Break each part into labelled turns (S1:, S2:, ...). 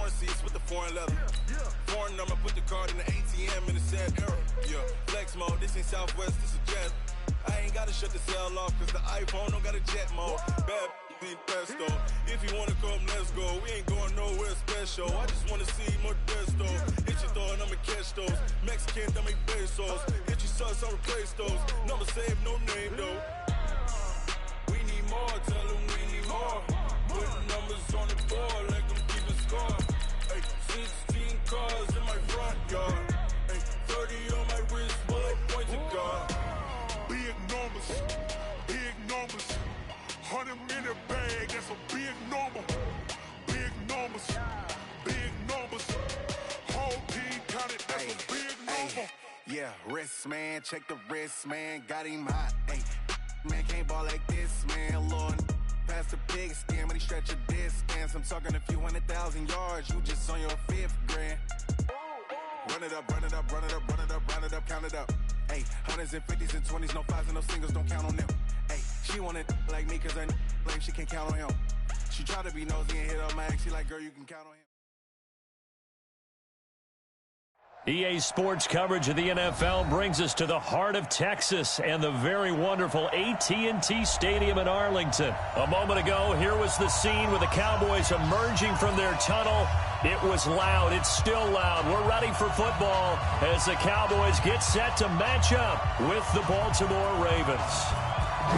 S1: Foreign seats with the foreign leather. Foreign number, put the card in the ATM in the sad era. Yeah, flex mode, this ain't Southwest, this is jet. I ain't gotta shut the cell off, cause the iPhone don't got a jet mode. Bad need pesto. If you wanna come, let's go. We ain't going nowhere special. I just wanna see more desto. Hit your throw and I'ma catch those. Mexican, I make pesos. Hit your sauce, I'll replace those. Number save, no name though. We need more, tell them we need more. Putting numbers on the board, like them keep a score. Ay, 16 cars in my front yard. Ay, 30 on my wrist, bullet point to God.
S2: Big numbers, big numbers. 100 minute bag, that's a big number. Big numbers, big numbers. Whole team counted, that's a big number.
S1: Yeah, wrist man, check the wrist man, got him hot. Ay, man can't ball like this, man. Lord, past the big skin, when he stretch a distance. I'm talking a few 100,000 yards, you just on your 5th grand. Run it up, run it up, run it up, run it up, run it up, count it up. Ay, 100s and 50s and 20s, no 5s and no singles, don't count on them. Ay, she want it like me, cause her blame, she can't count on him. She try to be nosy and hit up my ex, she like, girl, you can count on him.
S3: EA Sports coverage of the NFL brings us to the heart of Texas and the very wonderful AT&T Stadium in Arlington. A moment ago, here was the scene with the Cowboys emerging from their tunnel. It was loud. It's still loud. We're ready for football as the Cowboys get set to match up with the Baltimore Ravens.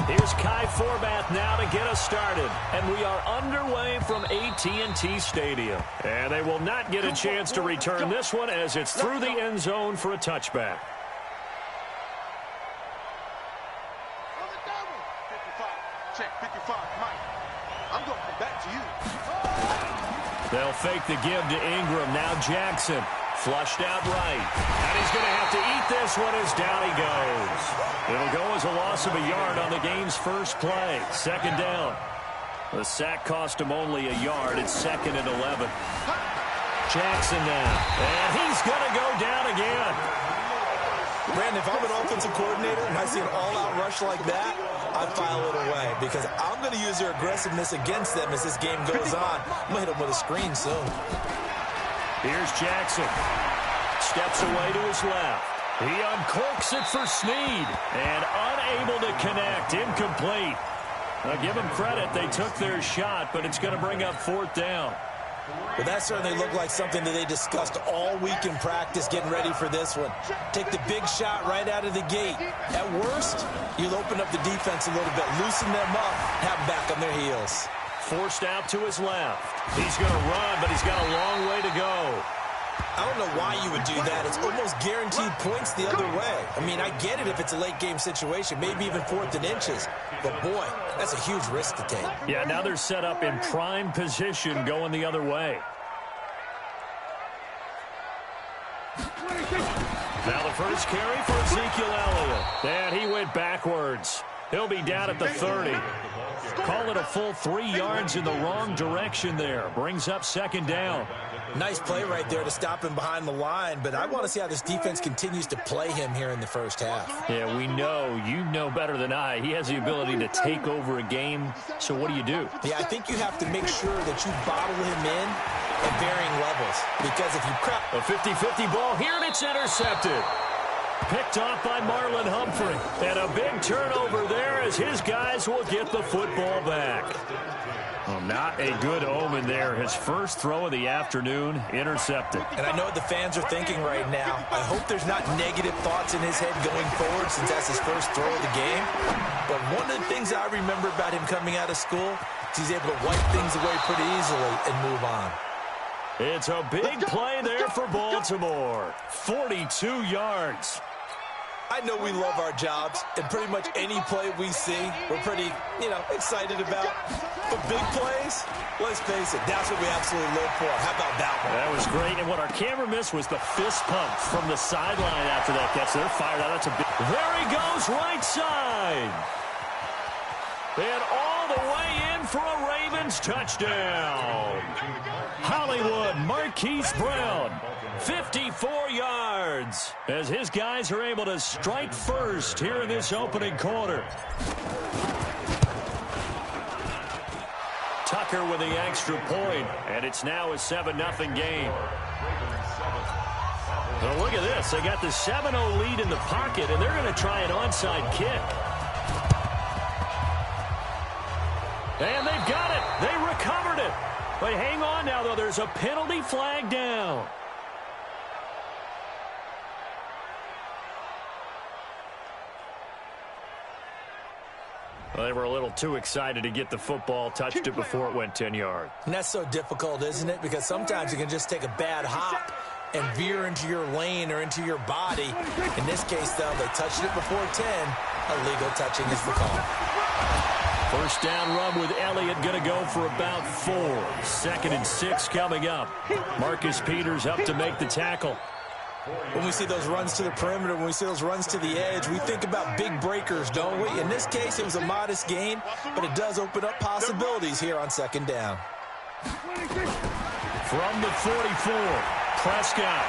S3: Here's Kai Forbath now to get us started. And we are underway from AT&T Stadium. And they will not get a chance to return this one as it's through the end zone for a touchback.
S2: 55, check, 55, Mike. I'm going to come back to you.
S3: They'll fake the give to Ingram. Now Jackson. Flushed out right. And he's going to have to eat this one as down he goes. It'll go as a loss of a yard on the game's first play. Second down. The sack cost him only a yard. It's 2nd and 11. Jackson now. And he's going to go down again.
S4: Brandon, if I'm an offensive coordinator and I see an all-out rush like that, I file it away because I'm going to use their aggressiveness against them as this game goes on. I'm going to hit them with a screen soon.
S3: Here's Jackson. Steps away to his left. He uncorks it for Snead. And unable to connect. Incomplete. Now give them credit. They took their shot, but it's going to bring up 4th down.
S4: Well, that certainly looked like something that they discussed all week in practice getting ready for this one. Take the big shot right out of the gate. At worst, you'll open up the defense a little bit, loosen them up, have them back on their heels.
S3: Forced out to his left. He's going to run, but he's got a long way to go.
S4: I don't know why you would do that. It's almost guaranteed points the other way. I mean, I get it if it's a late game situation, maybe even 4th and inches. But, boy, that's a huge risk to take.
S3: Yeah, now they're set up in prime position going the other way. Now the first carry for Ezekiel Elliott. And he went backwards. He'll be down at the 30. Call it a full 3 yards in the wrong direction there. Brings up 2nd down.
S4: Nice play right there to stop him behind the line, but I want to see how this defense continues to play him here in the first half.
S3: Yeah, we know. You know better than I. He has the ability to take over a game, so what do you do?
S4: Yeah, I think you have to make sure that you bottle him in at varying levels, because if you crap...
S3: A 50-50 ball here, and it's intercepted. Picked off by Marlon Humphrey. And a big turnover there as his guys will get the football back. Well, not a good omen there. His first throw of the afternoon, intercepted.
S4: And I know what the fans are thinking right now. I hope there's not negative thoughts in his head going forward since that's his first throw of the game. But one of the things I remember about him coming out of school is he's able to wipe things away pretty easily and move on.
S3: It's a big play there for Baltimore. 42 yards.
S4: I know we love our jobs, and pretty much any play we see, we're pretty, excited about. But big plays, let's face it, that's what we absolutely live for. How about that one?
S3: That was great, and what our camera missed was the fist pump from the sideline after that catch. They're fired out. That's a big... There he goes, right side. And all the way in for a Ravens touchdown. Hollywood Marquise Brown, 54 yards, as his guys are able to strike first here in this opening quarter. Tuck Packer with the extra point, and it's now a 7-0 game. Well, look at this. They got the 7-0 lead in the pocket, and they're going to try an onside kick. And they've got it. They recovered it. But hang on now, though. There's a penalty flag down. Well, they were a little too excited to get the football, touched it before it went 10 yards.
S4: And that's so difficult, isn't it? Because sometimes you can just take a bad hop and veer into your lane or into your body. In this case, though, they touched it before 10. Illegal touching is the call.
S3: First down run with Elliott going to go for about 4. 2nd and 6 coming up. Marcus Peters up to make the tackle.
S4: When we see those runs to the perimeter, when we see those runs to the edge, we think about big breakers, don't we? In this case, it was a modest gain, but it does open up possibilities here on 2nd down.
S3: From the 44, Prescott.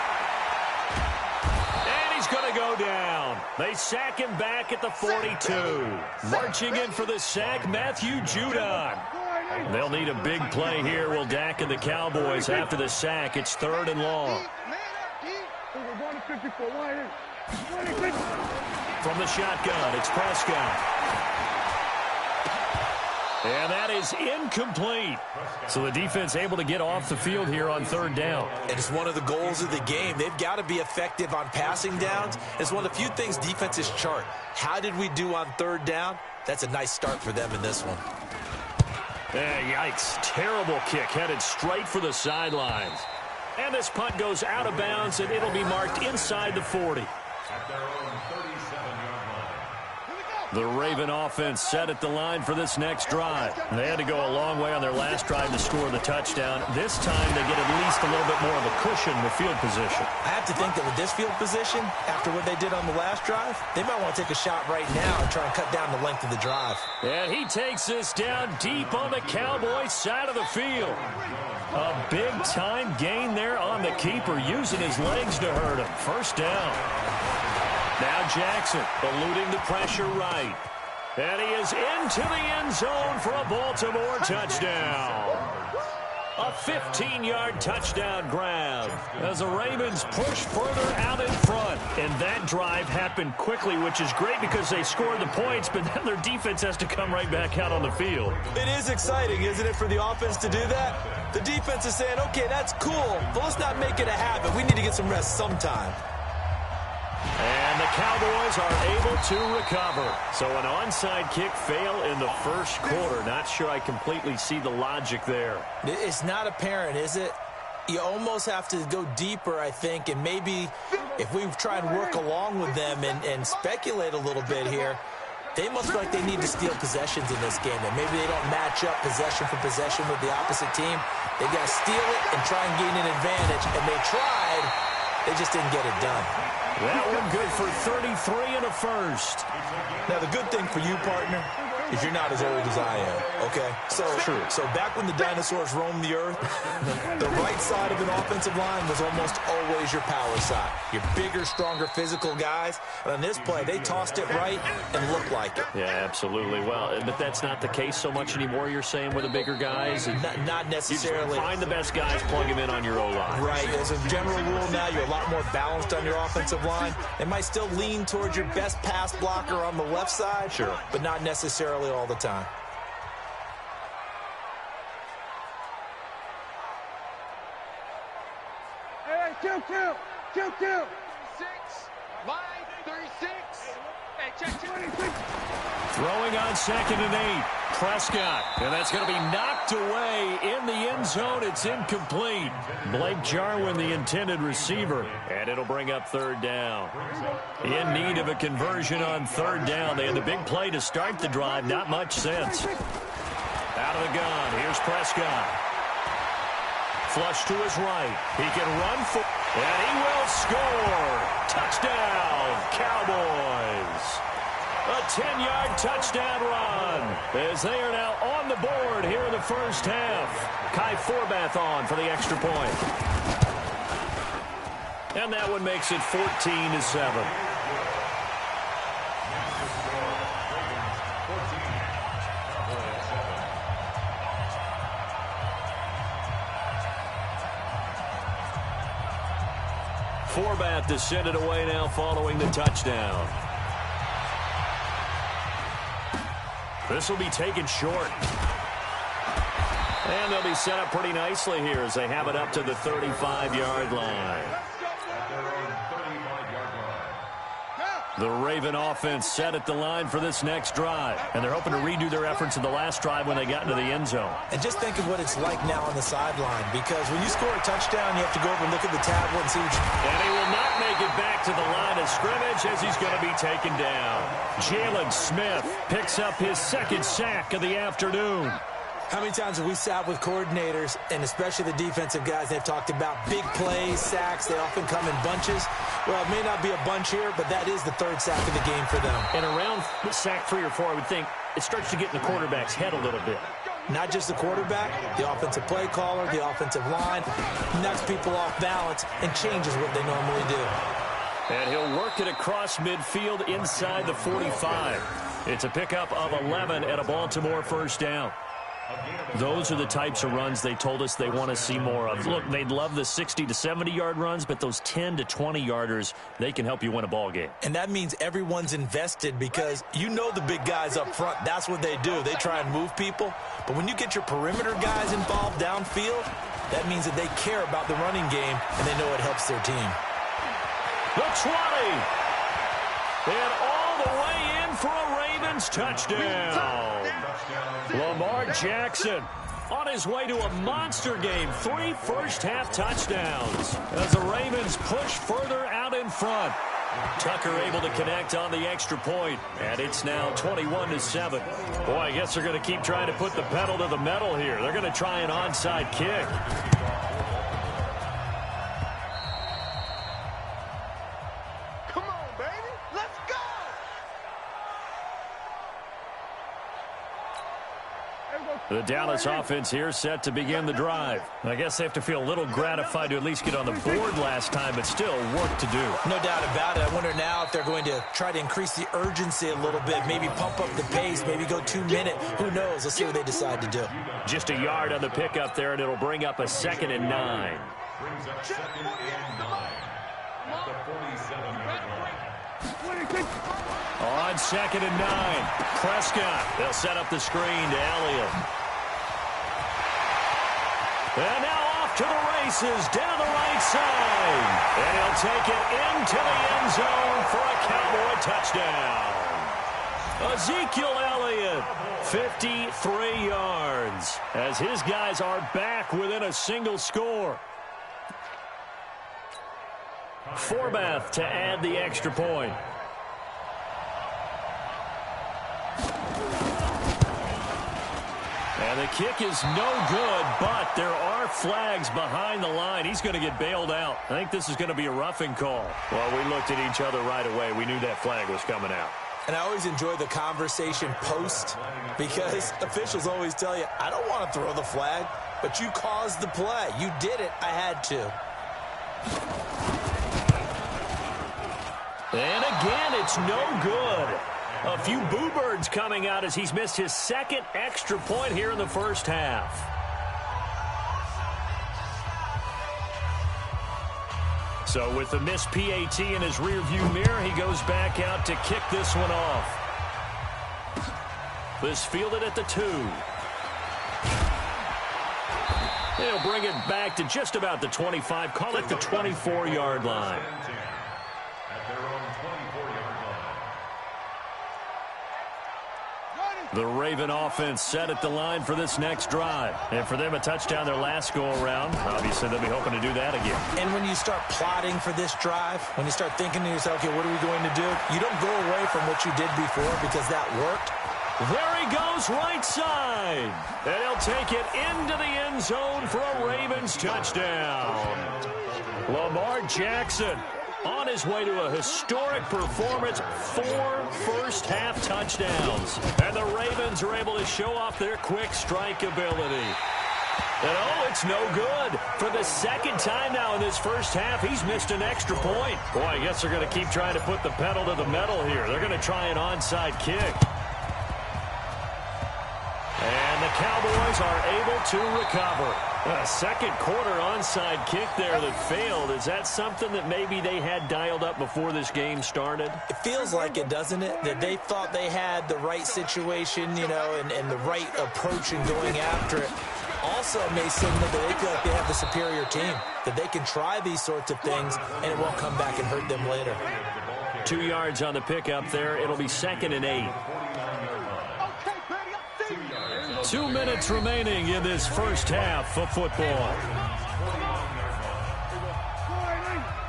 S3: And he's going to go down. They sack him back at the 42. Marching in for the sack, Matthew Judon. They'll need a big play here, will Dak and the Cowboys after the sack. It's 3rd and long. From the shotgun, it's Prescott. And that is incomplete. So the defense able to get off the field here on 3rd down.
S4: And it's one of the goals of the game. They've got to be effective on passing downs. It's one of the few things defenses chart. How did we do on 3rd down? That's a nice start for them in this one.
S3: Yikes. Terrible kick headed straight for the sidelines. And this punt goes out of bounds, and it'll be marked inside the 40. The Raven offense set at the line for this next drive. They had to go a long way on their last drive to score the touchdown. This time they get at least a little bit more of a cushion with field position.
S4: I have to think that with this field position, after what they did on the last drive, they might want to take a shot right now and try and cut down the length of the drive.
S3: And he takes this down deep on the Cowboys side of the field. A big-time gain there on the keeper, using his legs to hurt him. First down. Now Jackson eluding the pressure right. And he is into the end zone for a Baltimore touchdown. A 15-yard touchdown grab as the Ravens push further out in front. And that drive happened quickly, which is great because they scored the points, but then their defense has to come right back out on the field.
S4: It is exciting, isn't it, for the offense to do that? The defense is saying, okay, that's cool, but let's not make it a habit. We need to get some rest sometime.
S3: And the Cowboys are able to recover. So an onside kick fail in the first quarter. Not sure I completely see the logic there.
S4: It's not apparent, is it? You almost have to go deeper, I think, and maybe if we try and work along with them and speculate a little bit here, they must feel like they need to steal possessions in this game, and maybe they don't match up possession for possession with the opposite team. They got to steal it and try and gain an advantage, and they tried. They just didn't get it done.
S3: That one good for 33 and a first.
S4: Now, the good thing for you, partner, is you're not as old as I am, okay? So back when the dinosaurs roamed the earth, the right side of an offensive line was almost always your power side. Your bigger, stronger, physical guys. And on this play, they tossed it right and looked like it.
S3: Yeah, absolutely. Well, but that's not the case so much anymore, you're saying, with the bigger guys?
S4: Not necessarily.
S3: You find the best guys, plug them in on your O-line.
S4: Right. As a general rule now, you're a lot more balanced on your offensive line. They might still lean towards your best pass blocker on the left side,
S3: sure,
S4: but not necessarily all the time.
S5: Hey, 2-2. 6, line 36. Hey, check 26.
S3: Throwing on 2nd and 8. Prescott. And that's going to be knocked away in the end zone. It's incomplete. Blake Jarwin, the intended receiver. And it'll bring up 3rd down. In need of a conversion on 3rd down. They had the big play to start the drive. Not much sense. Out of the gun. Here's Prescott. Flush to his right. He can run for, and he will score. Touchdown, Cowboys. A 10-yard touchdown run as they are now on the board here in the first half. Kai Forbath on for the extra point. And that one makes it 14-7. Forbath to send it away now following the touchdown. This will be taken short. And they'll be set up pretty nicely here as they have it up to the 35-yard line. The Raven offense set at the line for this next drive. And they're hoping to redo their efforts in the last drive when they got into the end zone.
S4: And just think of what it's like now on the sideline, because when you score a touchdown, you have to go over and look at the tablet and see what you...
S3: And he will not make it back to the line of scrimmage as he's going to be taken down. Jalen Smith picks up his second sack of the afternoon.
S4: How many times have we sat with coordinators, and especially the defensive guys, they've talked about big plays, sacks. They often come in bunches. Well, it may not be a bunch here, but that is the third sack of the game for them.
S3: And around sack 3 or 4, I would think it starts to get in the quarterback's head a little bit.
S4: Not just the quarterback, the offensive play caller, the offensive line, knocks people off balance and changes what they normally do.
S3: And he'll work it across midfield inside the 45. It's a pickup of 11 at a Baltimore first down. Those are the types of runs they told us they want to see more of. Look, they'd love the 60 to 70-yard runs, but those 10 to 20-yarders, they can help you win a ball game.
S4: And that means everyone's invested, because you know the big guys up front, that's what they do. They try and move people. But when you get your perimeter guys involved downfield, that means that they care about the running game, and they know it helps their team.
S3: The 20. And all the way in for a Ravens touchdown. Lamar Jackson on his way to a monster game. 3 first-half touchdowns as the Ravens push further out in front. Tucker able to connect on the extra point, and it's now 21-7. Boy, I guess they're going to keep trying to put the pedal to the metal here. They're going to try an onside kick.
S5: Come on, baby. Let's go.
S3: The Dallas offense here set to begin the drive. I guess they have to feel a little gratified to at least get on the board last time, but still work to do.
S4: No doubt about it. I wonder now if they're going to try to increase the urgency a little bit, maybe pump up the pace, maybe go 2-minute. Who knows? Let's see what they decide to do.
S3: Just a yard on the pickup there, and it'll bring up a 2nd and 9.
S2: Brings up 2nd and 9 at the 47-yard line.
S3: On 2nd and 9, Prescott. They'll set up the screen to Elliott. And now off to the races down the right side. And he'll take it into the end zone for a Cowboy touchdown. Ezekiel Elliott, 53 yards, as his guys are back within a single score. Forbath to add the extra point. And the kick is no good, but there are flags behind the line. He's going to get bailed out. I think this is going to be a roughing call. Well, we looked at each other right away. We knew that flag was coming out.
S4: And I always enjoy the conversation post, because officials always tell you, I don't want to throw the flag, but you caused the play. You did it. I had to.
S3: And again, it's no good. A few boo birds coming out as he's missed his 2nd extra point here in the first half. So with the missed PAT in his rearview mirror, he goes back out to kick this one off. This fielded at the 2. They'll bring it back to just about the 25. Call it the 24-yard line. The Raven offense set at the line for this next drive. And for them, a touchdown their last go-around. Obviously, they'll be hoping to do that again.
S4: And when you start plotting for this drive, when you start thinking to yourself, okay, what are we going to do? You don't go away from what you did before, because that worked.
S3: There he goes right side. And he'll take it into the end zone for a Ravens touchdown. Lamar Jackson on his way to a historic performance, 4 first-half touchdowns. And the Ravens are able to show off their quick strike ability. And oh, it's no good. For the 2nd time now in this first half, he's missed an extra point. Boy, I guess they're going to keep trying to put the pedal to the metal here. They're going to try an onside kick. And the Cowboys are able to recover. A second quarter onside kick there that failed. Is that something that maybe they had dialed up before this game started?
S4: It feels like it, doesn't it? That they thought they had the right situation, you know, and the right approach in going after it. Also may signal that they feel like they have the superior team, that they can try these sorts of things and it won't come back and hurt them later.
S3: 2 yards on the pickup there. It'll be 2nd and 8. 2 minutes remaining in this first half of football.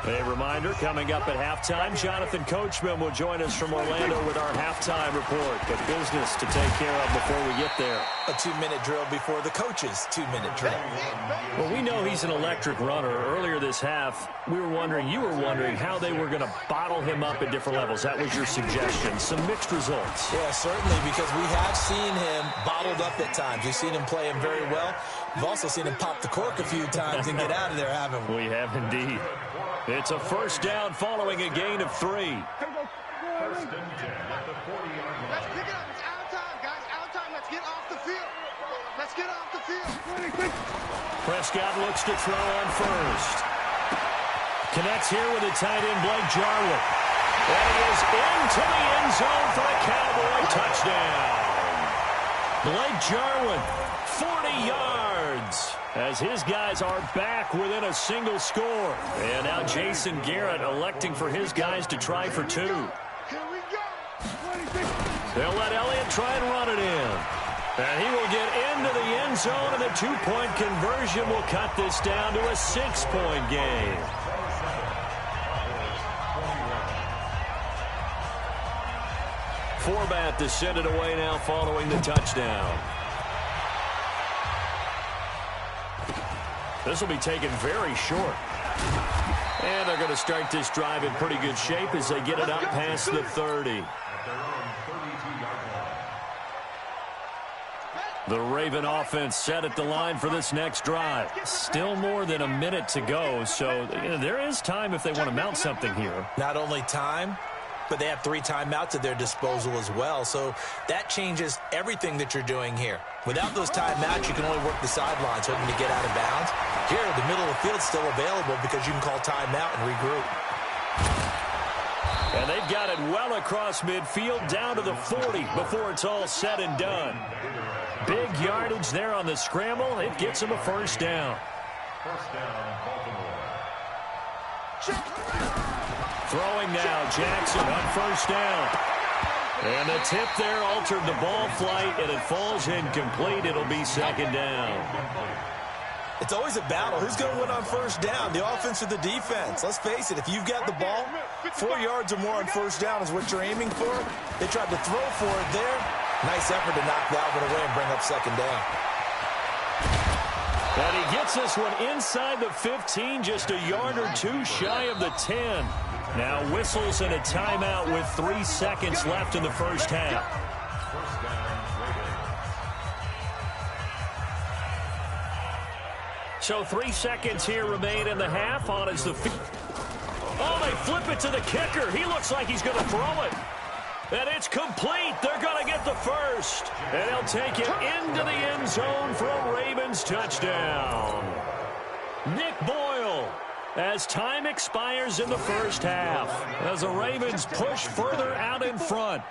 S3: A reminder, coming up at halftime, Jonathan Coachman will join us from Orlando with our halftime report. But business to take care of before we get there.
S4: A 2-minute drill before the coach's 2-minute drill.
S3: Well, we know he's an electric runner. Earlier this half, you were wondering how they were going to bottle him up at different levels. That was your suggestion. Some mixed results.
S4: Yeah, certainly, because we have seen him bottled up at times. We've seen him play him very well. We've also seen him pop the cork a few times and get out of there, haven't we?
S3: We have indeed. It's a first down following a gain of 3.
S5: Let's pick it up. It's out of time, guys. Out of time. Let's get off the field. Let's get off the field.
S3: Prescott looks to throw on first. Connects here with a tight end, Blake Jarwin. And he is into the end zone for a Cowboy touchdown. Blake Jarwin, 40 yards. As his guys are back within a single score. And now Jason Garrett electing for his guys to try for 2.
S5: Here we go.
S3: They'll let Elliott try and run it in. And he will get into the end zone, and the 2-point conversion will cut this down to a 6-point game. Forbat to send it away now following the touchdown. This will be taken very short. And they're going to start this drive in pretty good shape as they get it up past the 30. The Raven offense set at the line for this next drive. Still more than a minute to go, so there is time if they want to mount something here.
S4: Not only time, but they have 3 timeouts at their disposal as well, so that changes everything that you're doing here. Without those timeouts, you can only work the sidelines hoping to get out of bounds. Here, the middle of the field's still available because you can call timeout and regroup.
S3: And they've got it well across midfield down to the 40 before it's all said and done. Big yardage there on the scramble. It gets them a first down. Throwing now, Jackson on first down. And the tip there altered the ball flight, and it falls incomplete. It'll be 2nd down.
S4: It's always a battle. Who's going to win on first down, the offense or the defense? Let's face it, if you've got the ball, 4 yards or more on first down is what you're aiming for. They tried to throw for it there. Nice effort to knock that one away and bring up 2nd down.
S3: And he gets this one inside the 15, just a yard or 2 shy of the 10. Now whistles and a timeout with 3 seconds left in the first half. So 3 seconds here remain in the half. On is the oh, they flip it to the kicker. He looks like he's going to throw it. And it's complete. They're going to get the first. And they'll take it into the end zone for a Ravens touchdown. Nick Boyle, as time expires in the first half, as the Ravens push further out in front.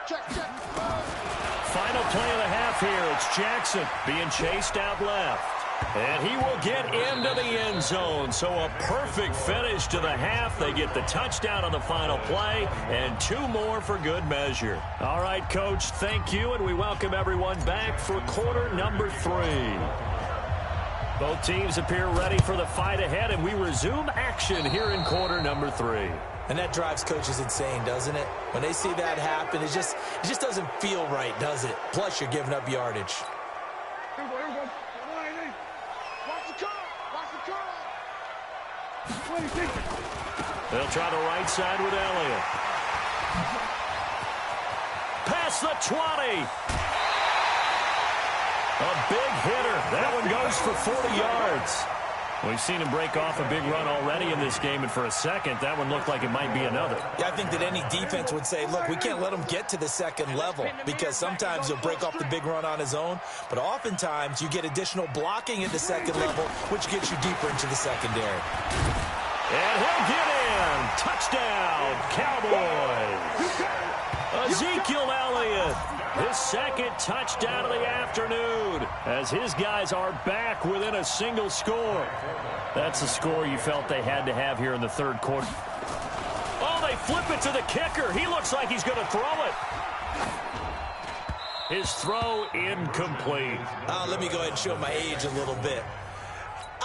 S3: Final play of the half here. It's Jackson being chased out left. And he will get into the end zone. So a perfect finish to the half. They get the touchdown on the final play, and 2 more for good measure. All right, Coach, thank you, and we welcome everyone back for quarter number 3. Both teams appear ready for the fight ahead, and we resume action here in quarter number 3.
S4: And that drives coaches insane, doesn't it? When they see that happen, it just doesn't feel right, does it? Plus, you're giving up yardage.
S3: They'll try the right side with Elliott. Past the 20. A big hitter. That one goes for 40 yards. We've seen him break off a big run already in this game, and for a second, that one looked like it might be another.
S4: Yeah, I think that any defense would say, look, we can't let him get to the second level, because sometimes he'll break off the big run on his own, but oftentimes you get additional blocking at the second level, which gets you deeper into the secondary.
S3: And he'll get in. Touchdown, Cowboys. Ezekiel Elliott, his second touchdown of the afternoon, as his guys are back within a single score. That's a score you felt they had to have here in the third quarter. Oh, they flip it to the kicker. He looks like he's going to throw it. His throw incomplete.
S4: Let me go ahead and show my age a little bit.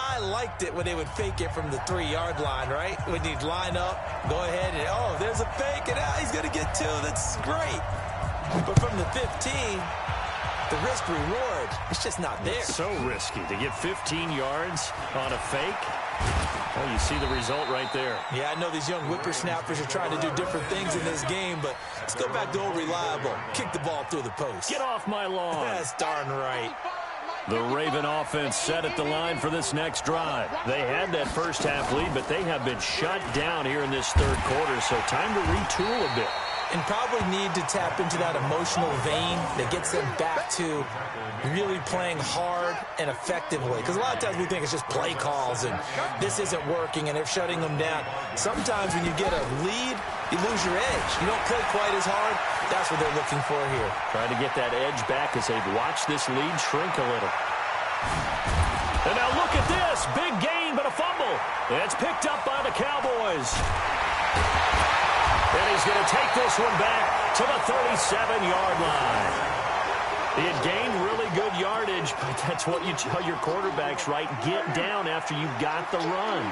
S4: I liked it when they would fake it from the 3-yard line, right? When you'd line up, go ahead, and, oh, there's a fake, and he's going to get 2. That's great. But from the 15, the risk-reward, it's just not there.
S3: It's so risky to get 15 yards on a fake. Well, you see the result right there.
S4: Yeah, I know these young whippersnappers are trying to do different things in this game, but let's go back to old reliable. Kick the ball through the post.
S3: Get off my lawn.
S4: That's darn right.
S3: The Raven offense set at the line for this next drive. They had that first half lead, but they have been shut down here in this third quarter, so time to retool a bit.
S4: And probably need to tap into that emotional vein that gets them back to really playing hard and effectively. Because a lot of times we think it's just play calls and this isn't working and they're shutting them down. Sometimes when you get a lead, you lose your edge. You don't play quite as hard. That's what they're looking for here.
S3: Trying to get that edge back as they've watched this lead shrink a little. And now look at this. Big gain, but a fumble. It's picked up by the Cowboys. And he's going to take this one back to the 37-yard line. He had gained really good yardage, but that's what you tell your quarterbacks, right? Get down after you've got the run.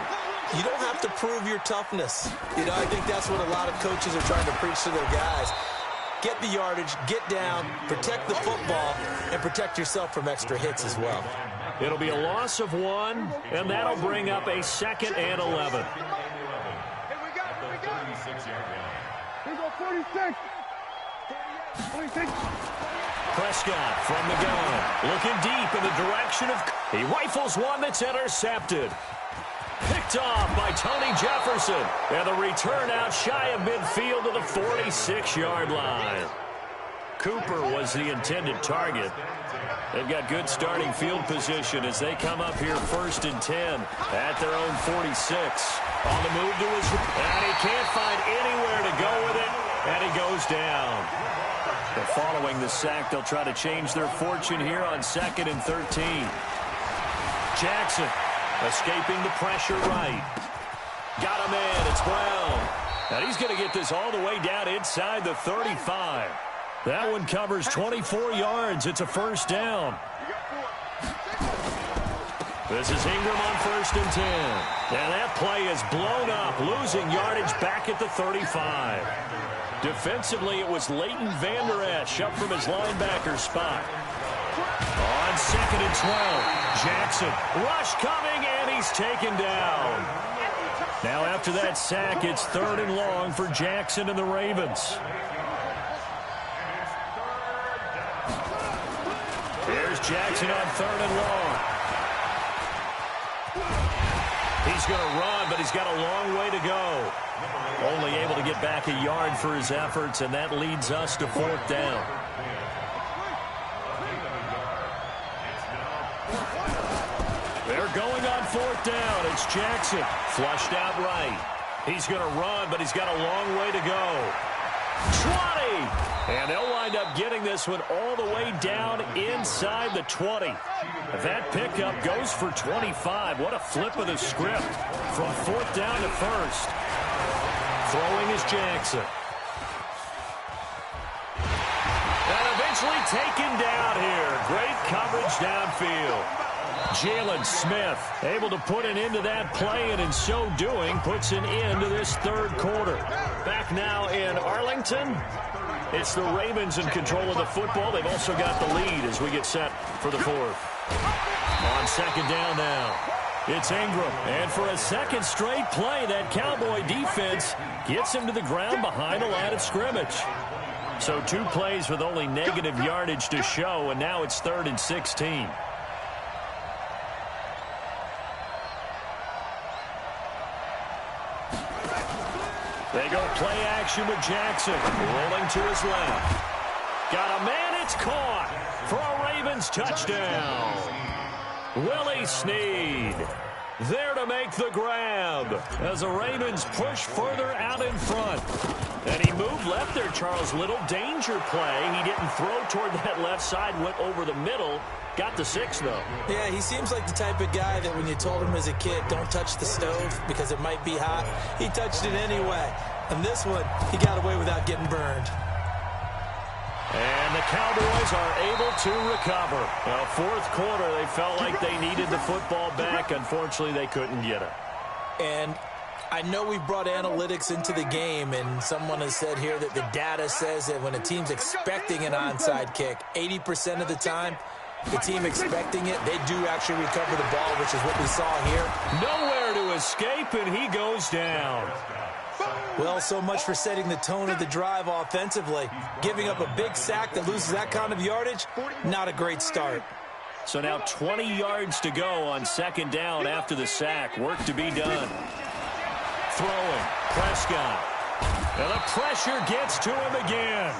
S4: You don't have to prove your toughness. You know, I think that's what a lot of coaches are trying to preach to their guys. Get the yardage, get down, protect the football, and protect yourself from extra hits as well.
S3: It'll be a loss of 1, and that'll bring up a 2nd and 11.
S5: Here we go, 46. 46.
S3: Prescott from the gun, looking deep in the direction of... He rifles one that's intercepted. Picked off by Tony Jefferson. And the return out shy of midfield to the 46-yard line. Cooper was the intended target. They've got good starting field position as they come up here 1st and 10 at their own 46. On the move to his... And he can't find anywhere to go with it. And he goes down. But following the sack, they'll try to change their fortune here on 2nd and 13. Jackson escaping the pressure right. Got him in. It's Brown. And he's going to get this all the way down inside the 35. That one covers 24 yards. It's a 1st down. This is Ingram on 1st and 10. And that play is blown up, losing yardage back at the 35. Defensively, it was Leighton Vander Esch up from his linebacker spot. On 2nd and 12, Jackson. Rush coming, and he's taken down. Now after that sack, it's 3rd and long for Jackson and the Ravens. Here's Jackson on 3rd and long. He's going to run, but he's got a long way to go. Only able to get back a yard for his efforts, and that leads us to 4th down. They're going on 4th down. It's Jackson. Flushed out right. He's going to run, but he's got a long way to go. 20! And they'll wind up getting this one all the way down inside the 20. That pickup goes for 25. What a flip of the script from 4th down to 1st. Throwing is Jackson. And eventually taken down here. Great coverage downfield. Jalen Smith able to put an end to that play, and in so doing puts an end to this 3rd quarter. Back now in Arlington. It's the Ravens in control of the football. They've also got the lead as we get set for the 4th. On 2nd down now, it's Ingram. And for a 2nd straight play, that Cowboy defense gets him to the ground behind the line of scrimmage. So 2 plays with only negative yardage to show, and now it's 3rd and 16. They go play action with Jackson. Rolling to his left. Got a man, it's caught for a Ravens touchdown. Willie Snead there to make the grab as the Ravens push further out in front. And he moved left there, Charles. Little danger play. He didn't throw toward that left side, went over the middle. Got the 6, though.
S4: Yeah, he seems like the type of guy that when you told him as a kid, don't touch the stove because it might be hot, he touched it anyway. And this one, he got away without getting burned.
S3: And the Cowboys are able to recover. Well, fourth quarter, they felt like they needed the football back. Unfortunately, they couldn't get it.
S4: And I know we brought analytics into the game, and someone has said here that the data says that when a team's expecting an onside kick, 80% of the time, the team expecting it, they do actually recover the ball, which is what we saw here.
S3: Nowhere to escape, and he goes down.
S4: Well, so much for setting the tone of the drive offensively. Giving up a big sack that loses that kind of yardage, not a great start.
S3: So now 20 yards to go on second down after the sack. Work to be done. Throwing, Prescott. And the pressure gets to him again.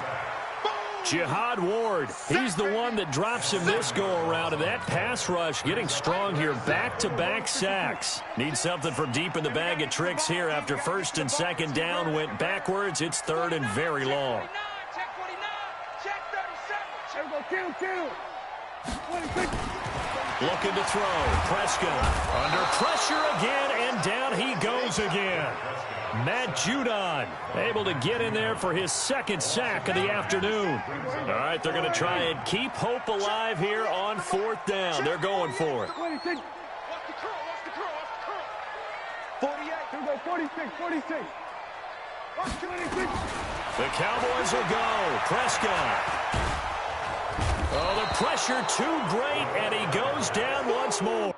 S3: Jihad Ward, he's the one that drops him this go-around, and that pass rush getting strong here. Back-to-back sacks. Need something from deep in the bag of tricks here after first and second down went backwards. It's third and very long. Looking to throw. Prescott under pressure again, and down he goes again. Matt Judon able to get in there for his second sack of the afternoon. All right, they're going to try and keep hope alive here on fourth down. They're going for it.
S5: 46. 46.
S3: The Cowboys will go. Prescott. Oh, the pressure too great, and he goes down once more.